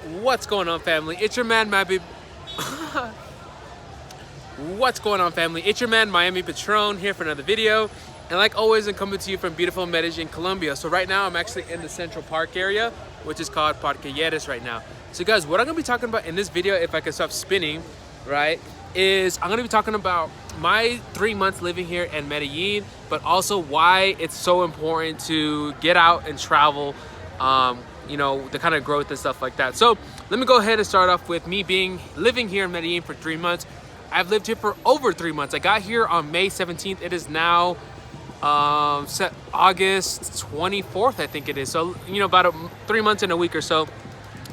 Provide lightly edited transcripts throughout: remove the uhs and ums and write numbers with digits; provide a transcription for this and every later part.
What's going on, family? It's your man, Miami. What's going on, family? It's your man, Miami Patron, here for another video. And like always, I'm coming to you from beautiful Medellin, Colombia. So right now, I'm actually in the Central Park area, which is called Parque Lleras right now. So guys, what I'm gonna be talking about in this video, if I can stop spinning, right, is I'm gonna be talking about my 3 months living here in Medellin, but also why it's so important to get out and travel, you know, the kind of growth and stuff like that. So let me go ahead and start off with me living here in Medellin for 3 months. I've lived here for over 3 months. I got here on May 17th. It is now August 24th, I think it is. So, you know, about 3 months and a week or so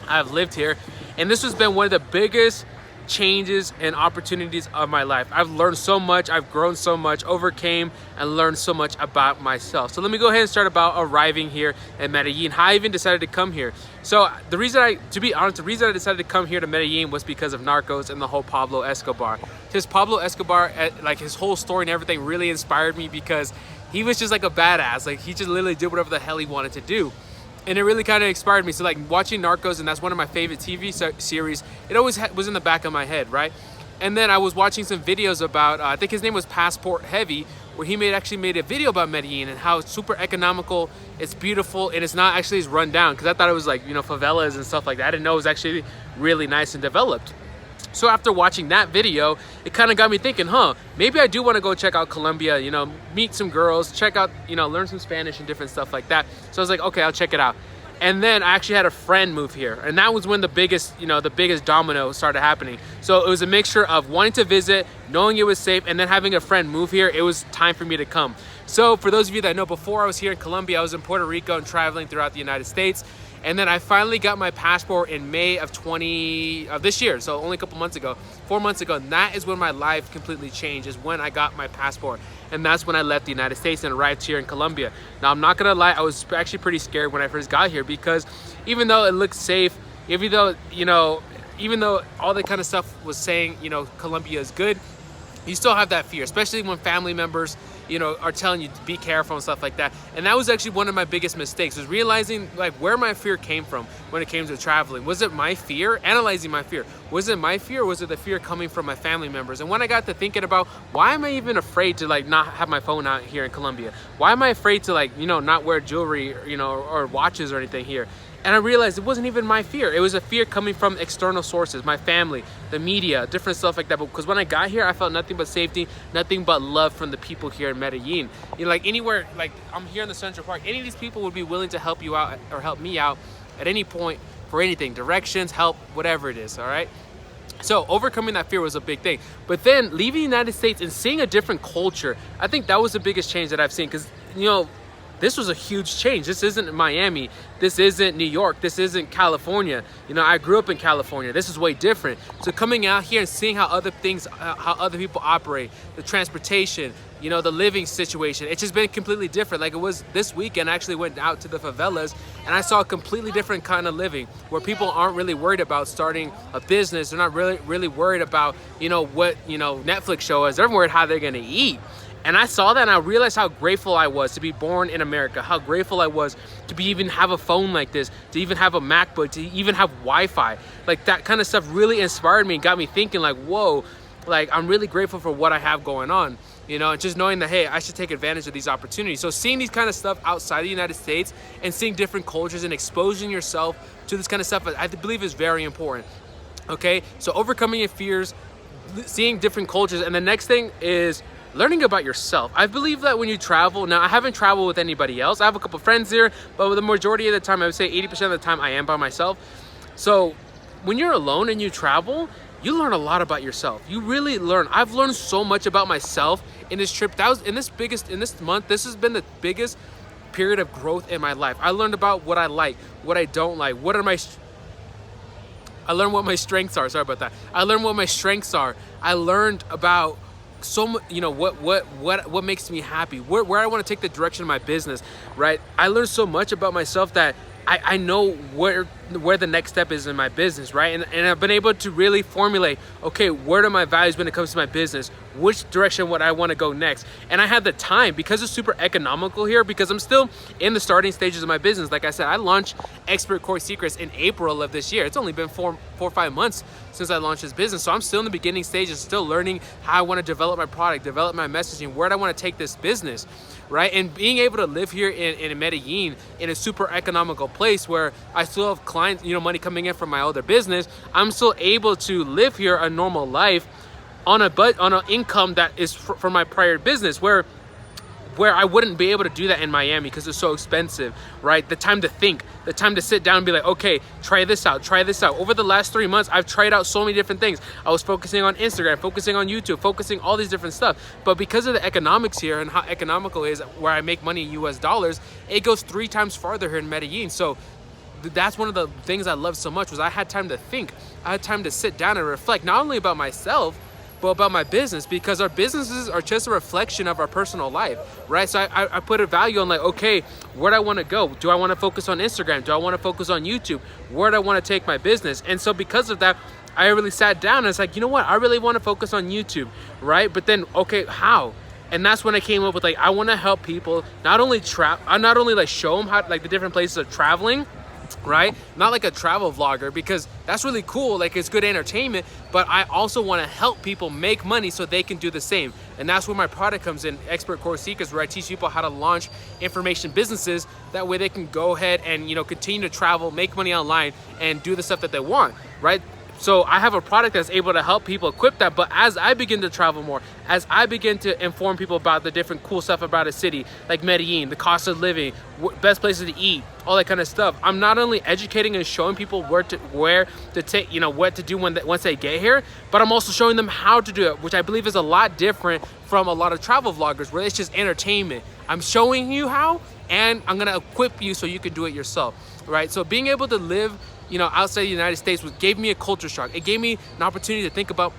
I've lived here. And this has been one of the biggest changes and opportunities of my life. I've learned so much, I've grown so much, overcame and learned so much about myself. So let me go ahead and start about arriving here in Medellin, how I even decided to come here. So the reason to be honest, the reason I decided to come here to Medellin was because of Narcos and the whole Pablo Escobar. Pablo Escobar, like his whole story and everything really inspired me because he was just like a badass. Like he just literally did whatever the hell he wanted to do. And it really kind of inspired me. So like watching Narcos, and that's one of my favorite TV series, it always was in the back of my head, right? And then I was watching some videos about, I think his name was Passport Heavy, where he actually made a video about Medellin and how it's super economical, it's beautiful, and it's not actually as run down. Because I thought it was like, you know, favelas and stuff like that. I didn't know it was actually really nice and developed. So after watching that video, it kind of got me thinking, maybe I do want to go check out Colombia, you know, meet some girls, check out, you know, learn some Spanish and different stuff like that. So I was like, okay, I'll check it out. And then I actually had a friend move here, and that was when the biggest domino started happening. So it was a mixture of wanting to visit, knowing it was safe, and then having a friend move here. It was time for me to come. So for those of you that know, before I was here in Colombia, I was in Puerto Rico and traveling throughout the United States. And then I finally got my passport in May of this year, so only a couple months ago, 4 months ago. And that is when my life completely changed, is when I got my passport. And that's when I left the United States and arrived here in Colombia. Now, I'm not gonna lie, I was actually pretty scared when I first got here, because even though it looked safe, even though all that kind of stuff was saying, you know, Colombia is good, you still have that fear, especially when family members, you know, are telling you to be careful and stuff like that. And that was actually one of my biggest mistakes, was realizing like where my fear came from when it came to traveling. Was it my fear? Analyzing my fear. Was it my fear, or was it the fear coming from my family members? And when I got to thinking about, why am I even afraid to like not have my phone out here in Colombia? Why am I afraid to like, you know, not wear jewelry, you know, or watches or anything here? And I realized it wasn't even my fear. It was a fear coming from external sources, my family, the media, different stuff like that. Because when I got here, I felt nothing but safety, nothing but love from the people here in Medellin. You know, like anywhere, like I'm here in the Central Park, any of these people would be willing to help you out or help me out at any point for anything, directions, help, whatever it is, all right? So overcoming that fear was a big thing. But then leaving the United States and seeing a different culture, I think that was the biggest change that I've seen. Because, you know, this was a huge change. This isn't Miami. This isn't New York. This isn't California. You know, I grew up in California. This is way different. So coming out here and seeing how other people operate, the transportation, you know, the living situation, it's just been completely different. Like it was this weekend, I actually went out to the favelas and I saw a completely different kind of living, where people aren't really worried about starting a business. They're not really worried about, you know, what, you know, Netflix show is. They're worried how they're gonna eat. And I saw that and I realized how grateful I was to be born in America, how grateful I was to even have a phone like this, to even have a MacBook, to even have Wi-Fi. Like that kind of stuff really inspired me and got me thinking like, whoa, like I'm really grateful for what I have going on. You know, and just knowing that, hey, I should take advantage of these opportunities. So seeing these kind of stuff outside the United States and seeing different cultures and exposing yourself to this kind of stuff, I believe is very important. Okay, so overcoming your fears, seeing different cultures, and the next thing is learning about yourself. I believe that when you travel, now I haven't traveled with anybody else. I have a couple friends here, but the majority of the time, I would say 80% of the time I am by myself. So when you're alone and you travel, you learn a lot about yourself. You really learn. I've learned so much about myself in this trip. That was in this month, this has been the biggest period of growth in my life. I learned about what I like, what I don't like, I learned what my strengths are. Sorry about that. I learned what my strengths are. I learned about so much, you know, what makes me happy, where I want to take the direction of my business, right? I learned so much about myself that I know where where the next step is in my business, right? And I've been able to really formulate, okay, what are my values when it comes to my business? Which direction would I want to go next? And I had the time, because it's super economical here, because I'm still in the starting stages of my business. Like I said, I launched Expert Core Secrets in April of this year. It's only been four or 5 months since I launched this business. So I'm still in the beginning stages, still learning how I want to develop my product, develop my messaging, where do I want to take this business, right? And being able to live here in Medellin, in a super economical place where I still have clients, money coming in from my other business, I'm still able to live here a normal life on an income that is from my prior business, where I wouldn't be able to do that in Miami because it's so expensive, right? The time to think, the time to sit down and be like, okay, try this out, try this out. Over the last 3 months, I've tried out so many different things. I was focusing on Instagram, focusing on YouTube, focusing all these different stuff. But because of the economics here and how economical it is, where I make money in US dollars, it goes 3 times farther here in Medellin. So that's one of the things I loved so much, was I had time to think. I had time to sit down and reflect, not only about myself, but about my business, because our businesses are just a reflection of our personal life, right? So I put a value on, like, okay, where do I want to go? Do I want to focus on Instagram? Do I want to focus on YouTube? Where do I want to take my business? And so because of that, I really sat down and it's like, you know what? I really want to focus on YouTube, right? But then, okay, how? And that's when I came up with, like, I want to help people not only like show them how, like, the different places of traveling, right? Not like a travel vlogger, because that's really cool, like it's good entertainment, but I also want to help people make money so they can do the same. And that's where my product comes in, Expert Core Secrets, where I teach people how to launch information businesses. That way they can go ahead and continue to travel, make money online, and do the stuff that they want, right? So I have a product that's able to help people equip that. But as I begin to travel more, as I begin to inform people about the different cool stuff about a city, like Medellin, the cost of living, best places to eat, all that kind of stuff, I'm not only educating and showing people where to take, what to do once they get here, but I'm also showing them how to do it, which I believe is a lot different from a lot of travel vloggers, where it's just entertainment. I'm showing you how, and I'm gonna equip you so you can do it yourself, right? So being able to live outside the United States gave me a culture shock. It gave me an opportunity to think about,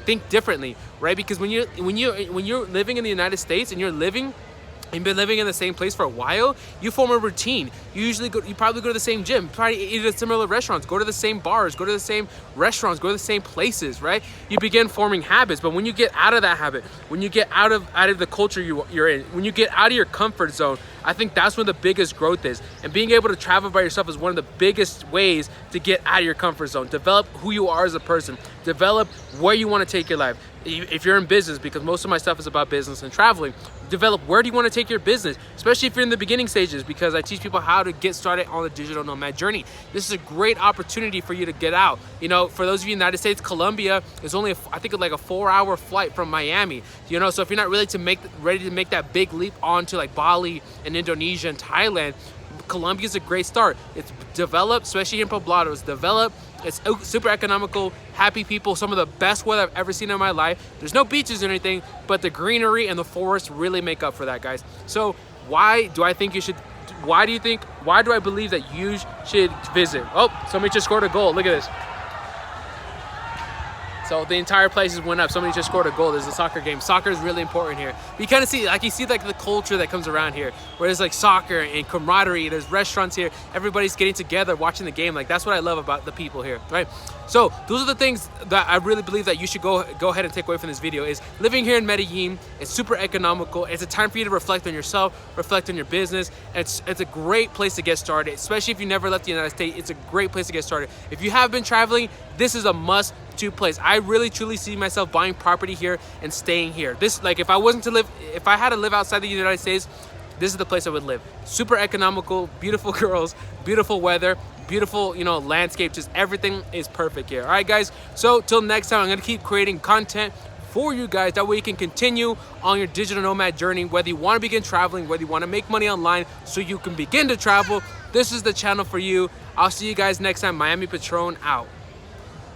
think differently, right? Because when you're living in the United States and you've been living in the same place for a while, you form a routine. You probably go to the same gym, probably eat at similar restaurants, go to the same bars, go to the same restaurants, go to the same places, right? You begin forming habits. But when you get out of that habit, when you get out of the culture you're in, when you get out of your comfort zone, I think that's when the biggest growth is. And being able to travel by yourself is one of the biggest ways to get out of your comfort zone, develop who you are as a person, develop where you want to take your life. If you're in business, because most of my stuff is about business and traveling, develop where do you want to take your business, especially if you're in the beginning stages, because I teach people how to get started on the digital nomad journey. This is a great opportunity for you to get out. For those of you in the United States, Colombia is only, I think, like a 4-hour flight from Miami. So if you're not ready to make that big leap onto like Bali and Indonesia and Thailand, Colombia is a great start. It's developed, especially in Poblados, it's super economical, happy people, some of the best weather I've ever seen in my life. There's no beaches or anything, but the greenery and the forest really make up for that, guys. So why do I believe that you should visit? Oh, somebody just scored a goal. Look at this. So the entire place went up. Somebody just scored a goal. There's a soccer game. Soccer is really important here. But you kind of see the culture that comes around here, where there's like soccer and camaraderie. There's restaurants here. Everybody's getting together, watching the game. Like, that's what I love about the people here, right? So those are the things that I really believe that you should go ahead and take away from this video. Is living here in Medellin, it's super economical. It's a time for you to reflect on yourself, reflect on your business. It's a great place to get started, especially if you never left the United States. It's a great place to get started. If you have been traveling, this is a must-do place. I really truly see myself buying property here and staying here. If I had to live outside the United States, this is the place I would live. Super economical, beautiful girls, beautiful weather, beautiful, landscape, just everything is perfect here. All right, guys. So till next time, I'm going to keep creating content for you guys. That way you can continue on your digital nomad journey, whether you want to begin traveling, whether you want to make money online so you can begin to travel. This is the channel for you. I'll see you guys next time. Miami Patron out.